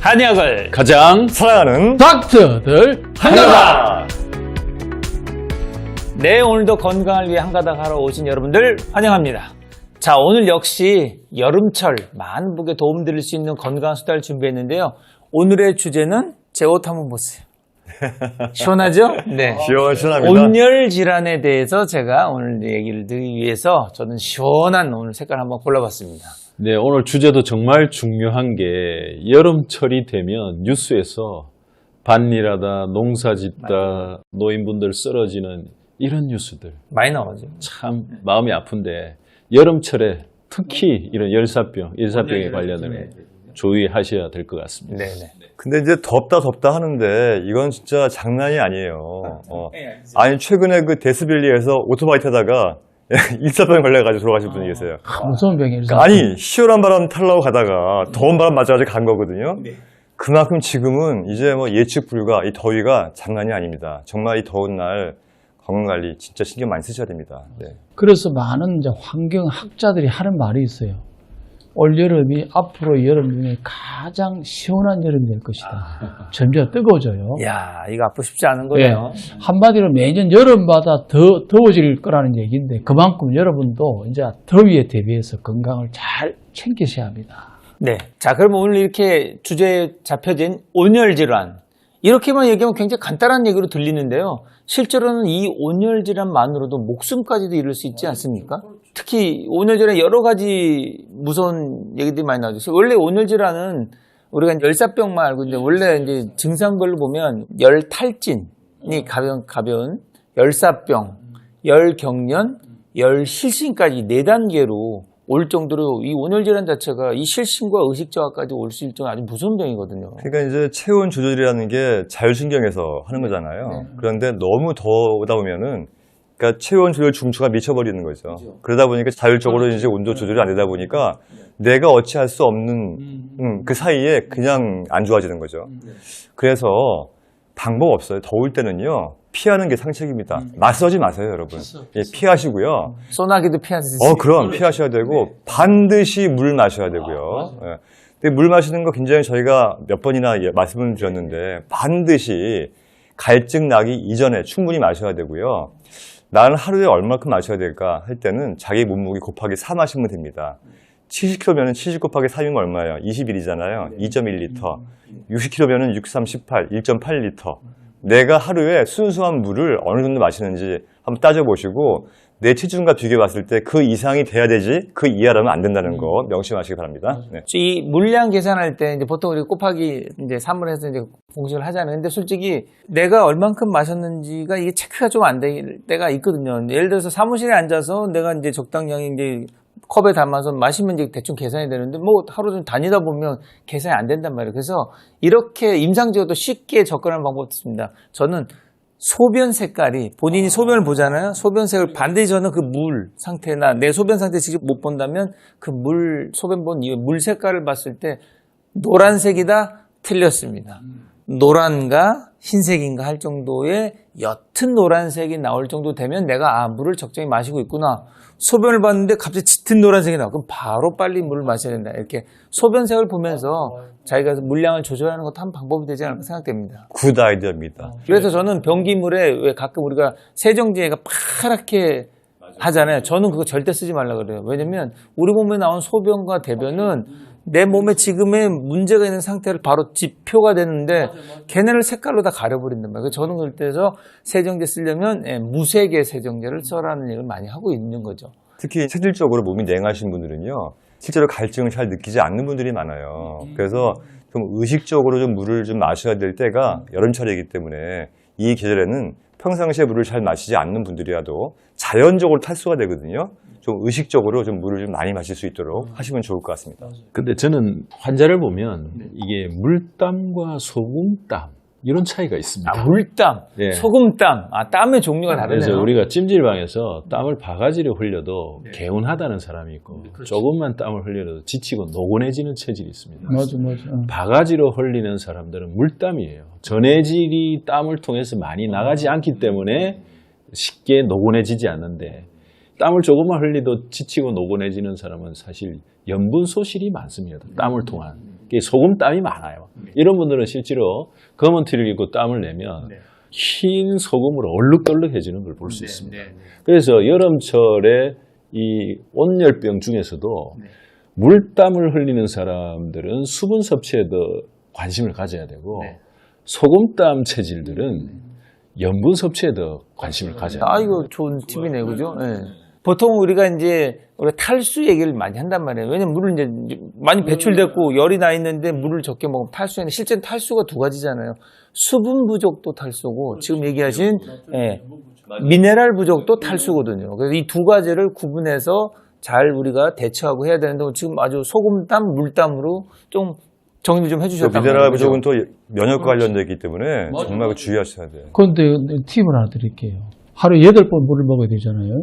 한약을 가장 사랑하는 닥터들 한가닥! 네, 오늘도 건강을 위해 한가닥 하러 오신 여러분들 환영합니다. 자, 오늘 역시 여름철 많은 분께 도움드릴 수 있는 건강 수다를 준비했는데요. 오늘의 주제는 제 옷 한번 보세요. 시원하죠? 네. 시원합니다. 온열 질환에 대해서 제가 오늘 얘기를 드리기 위해서 저는 시원한 오늘 색깔 한번 골라봤습니다. 네, 오늘 주제도 정말 중요한 게 여름철이 되면 뉴스에서 밭일하다, 농사짓다, 노인분들 쓰러지는 이런 뉴스들 많이 나오죠. 참 마음이 아픈데 여름철에 특히 이런 열사병에 관련해 주의하셔야 될 것 같습니다. 네네. 근데 이제 덥다 하는데 이건 진짜 장난이 아니에요. 아니 최근에 그 데스밸리에서 오토바이 타다가 일사병 걸려가지고 돌아가신 분이 계세요. 무서운 병이죠. 그러니까 아니 시원한 바람 타려고 가다가 더운 바람 맞아가지고 간 거거든요. 그만큼 지금은 이제 뭐 예측 불가, 이 더위가 장난이 아닙니다. 정말 이 더운 날 건강관리 진짜 신경 많이 쓰셔야 됩니다. 네. 그래서 많은 이제 환경학자들이 하는 말이 있어요. 올여름이 앞으로 여름 중에 가장 시원한 여름이 될 것이다. 점점 뜨거워져요. 이야, 이거 앞으로 쉽지 않은 예. 거예요. 한마디로 매년 여름마다 더 더워질 거라는 얘기인데 그만큼 여러분도 이제 더위에 대비해서 건강을 잘 챙기셔야 합니다. 네. 자, 그럼 오늘 이렇게 주제에 잡혀진 온열 질환. 이렇게만 얘기하면 굉장히 간단한 얘기로 들리는데요. 실제로는 이 온열 질환만으로도 목숨까지도 이룰 수 있지 않습니까? 특히 온열 질환 여러 가지 무서운 얘기들이 많이 나오죠. 원래 온열 질환은 우리가 열사병 말고 이제 원래 이제 증상별로 보면 열탈진이 가벼운 열사병, 열경련, 열실신까지 4단계로 올 정도로 이 온열 질환 자체가 이 실신과 의식 저하까지 올 수 있을 정도로 아주 무서운 병이거든요. 그러니까 이제 체온 조절이라는 게 자율신경에서 하는 거잖아요. 그런데 너무 더우다 보면은 그러니까 체온 조절 중추가 미쳐버리는 거죠. 그러다 보니까 자율적으로 이제 온도 조절이 안 되다 보니까 내가 어찌할 수 없는 그 사이에 그냥 안 좋아지는 거죠. 그래서 방법 없어요. 더울 때는요. 피하는 게 상책입니다. 맞서지 마세요, 여러분. 예, 피하시고요. 소나기도 피하듯이. 그럼 피하셔야 되고 반드시 물 마셔야 되고요. 예. 근데 물 마시는 거 굉장히 저희가 몇 번이나 말씀을 드렸는데 반드시 갈증 나기 이전에 충분히 마셔야 되고요. 나는 하루에 얼마큼 마셔야 될까 할 때는 자기 몸무게 곱하기 4 마시면 됩니다. 70kg면 70 곱하기 3이면 얼마예요? 21이잖아요. 2.1리터. 60kg면 6, 3, 18, 1.8리터. 내가 하루에 순수한 물을 어느 정도 마시는지 한번 따져보시고 내 체중과 비교해 봤을 때 그 이상이 돼야 되지 그 이하라면 안 된다는 거 명심하시기 바랍니다. 네. 이 물량 계산할 때 이제 보통 우리 곱하기 이제 3을 해서 이제 공식을 하잖아요. 근데 솔직히 내가 얼만큼 마셨는지가 이게 체크가 좀 안 될 때가 있거든요. 예를 들어서 사무실에 앉아서 내가 이제 적당량이 이제 컵에 담아서 마시면 이제 대충 계산이 되는데 뭐 하루 좀 다니다 보면 계산이 안 된단 말이에요. 그래서 이렇게 임상적으로도 쉽게 접근하는 방법이 있습니다. 저는 소변 색깔이 본인이 소변을 보잖아요. 소변색을 반드시 저는 그 물 상태나 내 소변 상태 직접 못 본다면 그 소변 본 이후 물 색깔을 봤을 때 노란색이다 틀렸습니다. 노란가 흰색인가 할 정도의 옅은 노란색이 나올 정도 되면 내가 물을 적정히 마시고 있구나. 소변을 봤는데 갑자기 짙은 노란색이 나와. 그럼 바로 빨리 물을 마셔야 된다. 이렇게 소변색을 보면서 자기가 물량을 조절하는 것도 한 방법이 되지 않을까 생각됩니다. 굿 아이디어입니다. 그래서 저는 변기물에 왜 가끔 우리가 세정제가 파랗게 하잖아요. 저는 그거 절대 쓰지 말라 그래요. 왜냐면 우리 몸에 나온 소변과 대변은 내 몸에 지금의 문제가 있는 상태를 바로 지표가 되는데 걔네를 색깔로 다 가려버린단 말이에요. 저는 그럴 때서 세정제 쓰려면 무색의 세정제를 써라는 얘기를 많이 하고 있는 거죠. 특히 체질적으로 몸이 냉하신 분들은요. 실제로 갈증을 잘 느끼지 않는 분들이 많아요. 그래서 좀 의식적으로 좀 물을 좀 마셔야 될 때가 여름철이기 때문에 이 계절에는 평상시에 물을 잘 마시지 않는 분들이라도 자연적으로 탈수가 되거든요. 좀 의식적으로 좀 물을 좀 많이 마실 수 있도록 하시면 좋을 것 같습니다. 근데 저는 환자를 보면 이게 물땀과 소금땀 이런 차이가 있습니다. 물땀, 예. 소금땀, 땀의 종류가 다르네요. 그래서 우리가 찜질방에서 땀을 바가지로 흘려도 개운하다는 사람이 있고 조금만 땀을 흘려도 지치고 노곤해지는 체질이 있습니다. 맞아. 바가지로 흘리는 사람들은 물땀이에요. 전해질이 땀을 통해서 많이 나가지 않기 때문에 쉽게 노곤해지지 않는데 땀을 조금만 흘리도 지치고 노곤해지는 사람은 사실 염분 소실이 많습니다. 땀을 통한. 소금땀이 많아요. 이런 분들은 실제로 검은 티를 입고 땀을 내면 흰 소금으로 얼룩덜룩해지는 걸 볼 수 있습니다. 그래서 여름철에 이 온열병 중에서도 물땀을 흘리는 사람들은 수분 섭취에 더 관심을 가져야 되고 소금땀 체질들은 염분 섭취에 더 관심을 가져야 돼요. 아, 이거 좋은 팁이네, 그죠? 예. 보통 우리가 이제 탈수 얘기를 많이 한단 말이에요. 왜냐면 물을 이제 많이 배출됐고 열이 나 있는데 물을 적게 먹으면 탈수인데 실제는 탈수가 두 가지잖아요. 수분 부족도 탈수고 지금 얘기하신 미네랄 부족도 탈수거든요. 그래서 이 두 가지를 구분해서 잘 우리가 대처하고 해야 되는데 지금 아주 소금땀, 물땀으로 좀 정리 좀 해주셨단 말이에요. 미네랄 부족은 또 면역과 관련되기 때문에 정말 그 주의하셔야 돼요. 그런데 팁을 하나 드릴게요. 하루에 8번 물을 먹어야 되잖아요.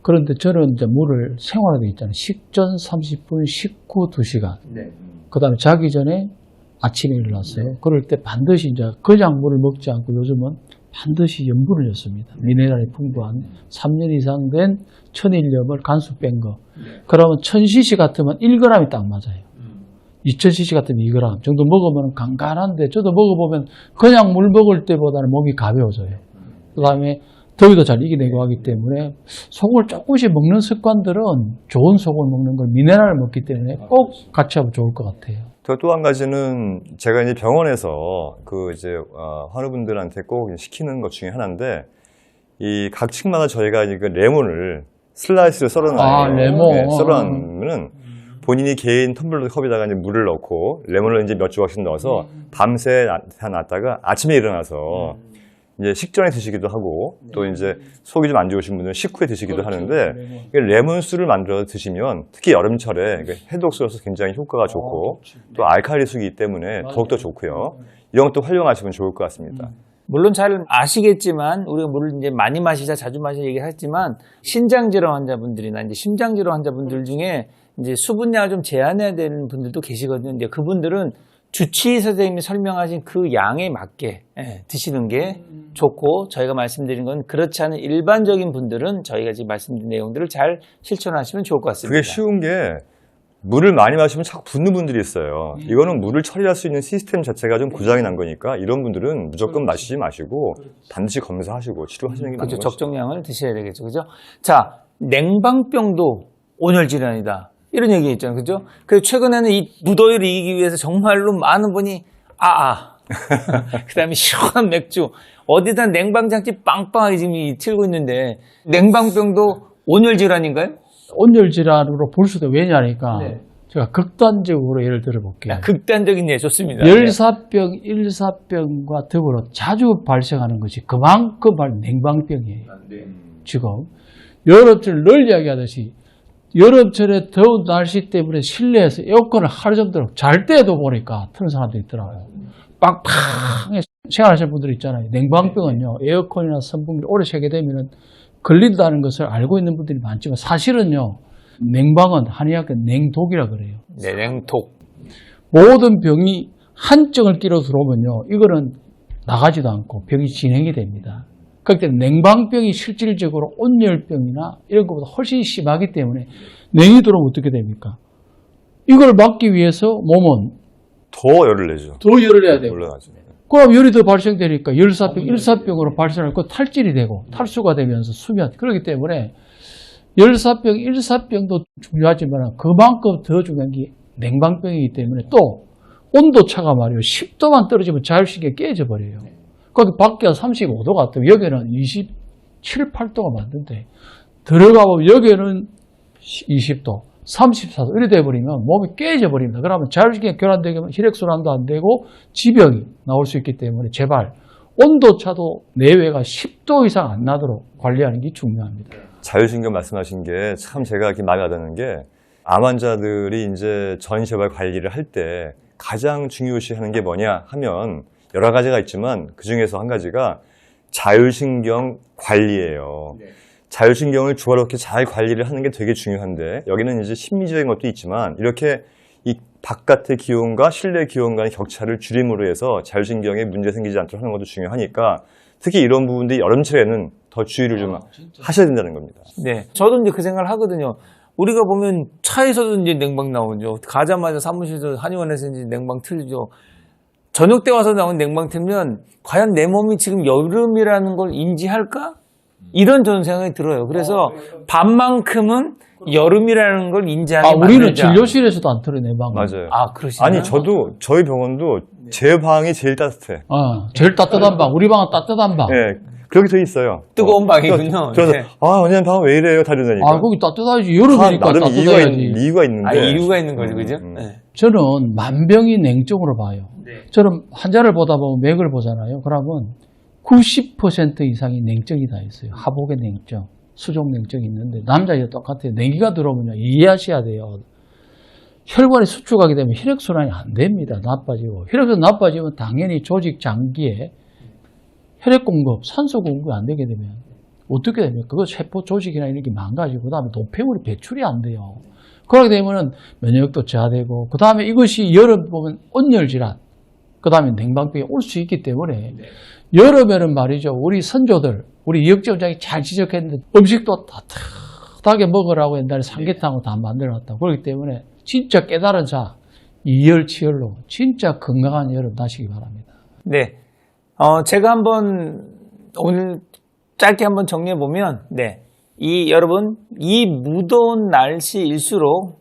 그런데 저는 이제 물을 생활화되어 있잖아요. 식전 30분, 식후 2시간. 그 다음에 자기 전에 아침에 일어났어요. 그럴 때 반드시 이제 그냥 물을 먹지 않고 요즘은 반드시 염분을 넣습니다. 미네랄이 풍부한 3년 이상 된 천일염을 간수 뺀 거. 그러면 1000cc 같으면 1g이 딱 맞아요. 2000cc 같으면 2g 정도 먹으면 간간한데 저도 먹어보면 그냥 물 먹을 때보다는 몸이 가벼워져요. 그 다음에 더위도 잘 이겨내고 하기 때문에 속을 조금씩 먹는 습관들은 좋은 속을 먹는 걸 미네랄을 먹기 때문에 꼭 같이 하면 좋을 것 같아요. 또 한 가지는 제가 이제 병원에서 그 이제 환우분들한테 꼭 시키는 것 중에 하나인데 이 각 층마다 저희가 이제 그 레몬을 슬라이스로 썰어놔요. 레몬. 썰어놓으면은 본인이 개인 텀블러 컵에다가 이제 물을 넣고 레몬을 이제 몇 조각씩 넣어서 밤새 놨다가 아침에 일어나서 이제 식전에 드시기도 하고 또 이제 속이 좀 안 좋으신 분들은 식후에 드시기도 하는데 레몬수를 만들어 드시면 특히 여름철에 해독수로서 굉장히 효과가 좋고 또 알칼리 수이기 때문에 더욱더 좋고요. 이런 것도 활용하시면 좋을 것 같습니다. 물론 잘 아시겠지만 우리가 물을 이제 많이 마시자 자주 마시자 얘기하지만 신장 질환 환자분들이나 이제 심장 질환 환자분들 중에 이제 수분량을 좀 제한해야 되는 분들도 계시거든요. 이제 그분들은 주치의 선생님이 설명하신 그 양에 맞게 드시는 게 좋고 저희가 말씀드린 건 그렇지 않은 일반적인 분들은 저희가 지금 말씀드린 내용들을 잘 실천하시면 좋을 것 같습니다. 그게 쉬운 게 물을 많이 마시면 자꾸 붓는 분들이 있어요. 이거는 물을 처리할 수 있는 시스템 자체가 좀 고장이 난 거니까 이런 분들은 무조건 마시지 마시고 반드시 검사하시고 치료하시는 게 맞는 그렇죠. 거죠. 적정량을 드셔야 되겠죠. 그죠? 자, 냉방병도 온열 질환이다. 이런 얘기 있잖아요. 그죠? 그래서 최근에는 이 무더위를 이기기 위해서 정말로 많은 분이 그 다음에 시원한 맥주 어디다 냉방장치 빵빵하게 지금 틀고 있는데 냉방병도 온열 질환인가요? 온열 질환으로 볼 수도 왜냐니까 제가 극단적으로 예를 들어 볼게요. 극단적인 예 좋습니다. 열사병, 일사병과 더불어 자주 발생하는 것이 그만큼 냉방병이에요. 지금 여러분들 늘 이야기하듯이 여름철에 더운 날씨 때문에 실내에서 에어컨을 하루 정도 잘 때도 보니까 트는 사람도 있더라고요. 빵빵하게 생활하시는 분들 있잖아요. 냉방병은요, 에어컨이나 선풍기를 오래 새게 되면 걸린다는 것을 알고 있는 분들이 많지만 사실은요, 냉방은 한의학의 냉독이라 그래요. 네, 냉독. 모든 병이 한증을 끼러 들어오면요, 이거는 나가지도 않고 병이 진행이 됩니다. 그렇기 때문에 냉방병이 실질적으로 온열병이나 이런 것보다 훨씬 심하기 때문에 냉이 들어오면 어떻게 됩니까? 이걸 막기 위해서 몸은 더 열을 내죠. 더 열을 내야 돼요. 올라가죠. 그럼 열이 더 발생되니까 열사병, 일사병으로 발생하고 탈질이 되고 탈수가 되면서 수면. 그렇기 때문에 열사병, 일사병도 중요하지만 그만큼 더 중요한 게 냉방병이기 때문에 또 온도차가 말이에요. 10도만 떨어지면 자율신경이 깨져버려요. 거기 밖에 35도 같으면 여기는 27, 8도가 맞는데 들어가보면 여기는 20도, 34도 이렇게 돼버리면 몸이 깨져버립니다. 그러면 자율신경이 교란되면 혈액순환도 안 되고 지병이 나올 수 있기 때문에 제발 온도차도 내외가 10도 이상 안 나도록 관리하는 게 중요합니다. 자율신경 말씀하신 게 참 제가 이렇게 마음에 와닿는 게 암 환자들이 이제 전이재발 관리를 할 때 가장 중요시하는 게 뭐냐 하면 여러 가지가 있지만 그 중에서 한 가지가 자율신경 관리예요. 자율신경을 조화롭게 잘 관리를 하는 게 되게 중요한데 여기는 이제 심리적인 것도 있지만 이렇게 이 바깥의 기온과 실내 기온 간의 격차를 줄임으로 해서 자율신경에 문제 생기지 않도록 하는 것도 중요하니까 특히 이런 부분들이 여름철에는 더 주의를 좀 하셔야 된다는 겁니다. 네. 저도 이제 그 생각을 하거든요. 우리가 보면 차에서도 이제 냉방 나오죠. 가자마자 사무실에서 한의원에서 이제 냉방 틀죠. 저녁 때 와서 나온 냉방 틀면 과연 내 몸이 지금 여름이라는 걸 인지할까? 이런 저는 생각이 들어요. 그래서 밤만큼은 여름이라는 걸 인지하게 우리는 만들자. 진료실에서도 안 틀어, 내 방은. 맞아요. 그러시나요? 아니, 저희 병원도 제 방이 제일 따뜻해. 제일 따뜻한 방. 우리 방은 따뜻한 방. 예. 그렇게 돼 있어요. 뜨거운 방이군요. 그래서, 네. 원장님 방 왜 이래요? 다 이러니까. 거기 따뜻하지. 여름이니까 나름 따뜻해야지. 이유가 있는데. 이유가 있는 거죠, 그죠? 네. 저는 만병이 냉증으로 봐요. 저는 환자를 보다 보면 맥을 보잖아요. 그러면 90% 이상이 냉증이 다 있어요. 하복의 냉증, 수족 냉증이 있는데 남자 여자 똑같아요. 냉기가 들어오면 이해하셔야 돼요. 혈관이 수축하게 되면 혈액순환이 안 됩니다. 나빠지고. 혈액순환 나빠지면 당연히 조직 장기에 혈액 공급, 산소 공급이 안 되게 되면 어떻게 됩니까? 그거 세포 조직이나 이런 게 망가지고 그다음에 노폐물이 배출이 안 돼요. 그렇게 되면은 면역력도 저하되고 그다음에 이것이 여름 보면 온열 질환, 그다음에 냉방병이 올 수 있기 때문에 여름에는 말이죠. 우리 선조들, 우리 이혁정장이 잘 지적했는데 음식도 따뜻하게 먹으라고 옛날에 삼계탕을 다 만들어놨다. 그렇기 때문에 진짜 깨달은 자, 이열치열로 진짜 건강한 여름 나시기 바랍니다. 네. 제가 한번 오늘 짧게 한번 정리해 보면, 여러분, 이 무더운 날씨일수록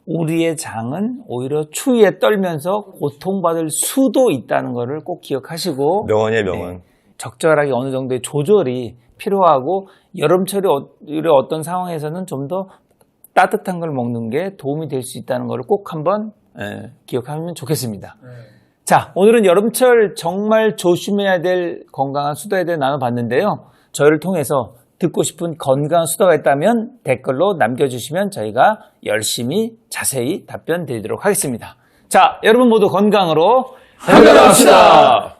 우리의 장은 오히려 추위에 떨면서 고통받을 수도 있다는 것을 꼭 기억하시고, 명언이에요, 명언. 적절하게 어느 정도의 조절이 필요하고, 여름철의 어떤 상황에서는 좀 더 따뜻한 걸 먹는 게 도움이 될 수 있다는 것을 꼭 한번 기억하면 좋겠습니다. 자, 오늘은 여름철 정말 조심해야 될 건강한 수도에 대해 나눠봤는데요. 저희를 통해서 듣고 싶은 건강한 수도가 있다면 댓글로 남겨주시면 저희가 열심히 자세히 답변 드리도록 하겠습니다. 자, 여러분 모두 건강으로 행복합시다.